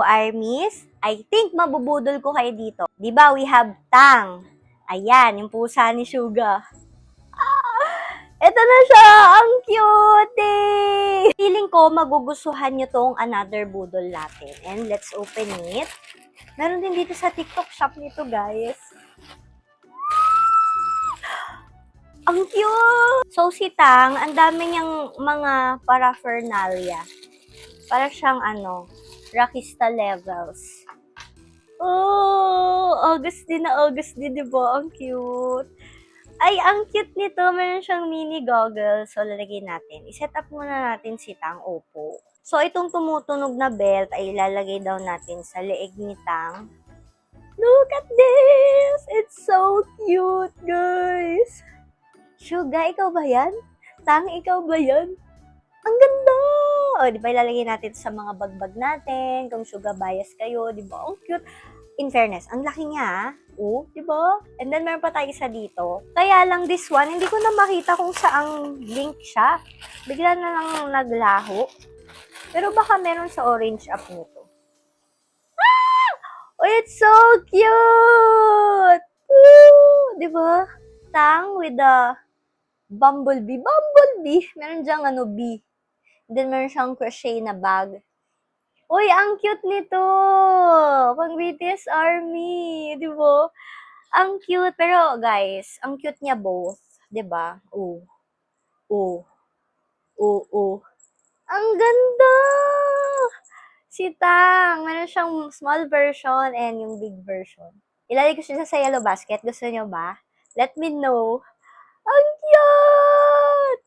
armies. I think mabubudol ko kayo dito. Diba, we have Tang. Ayan, yung pusa ni Suga. Ito na siya! Ang cute! Feeling ko, magugustuhan nyo tong another budol natin. And let's open it. Meron din dito sa TikTok shop nito, guys. Ang cute! So, si Tang, ang dami niyang mga paraphernalia. Para siyang, Rockista levels. Oh, August din, di ba? Ang cute. Ay, ang cute nito. Meron siyang mini goggles. So, lalagay natin. I-set up muna natin si Tang. Opo. So, itong tumutunog na belt ay ilalagay daw natin sa leeg ni Tang. Look at this! It's so cute, guys! Suga, ikaw ba yan? Tang, ikaw ba yan? Ang ganda! O, di ba ilalagay natin sa mga bagbag natin, kung suga bias kayo, di ba? Ang cute. In fairness, ang laki niya, di ba? And then, meron pa tayo isa dito. Kaya lang this one, hindi ko na makita kung saang link siya. Bigla na lang naglaho. Pero baka meron sa orange app nito. Ah! Oh, it's so cute! Woo! Di ba? Tang with the Bumblebee. Meron diyang bee. Then, meron siyang crochet na bag. Uy, ang cute nito! Pang BTS ARMY. Di ba? Ang cute. Pero, guys, ang cute niya both. Di ba? Ang ganda! Si Tang. Meron siyang small version and yung big version. Ilalagay ko siya sa yellow basket. Gusto niyo ba? Let me know. Ang cute!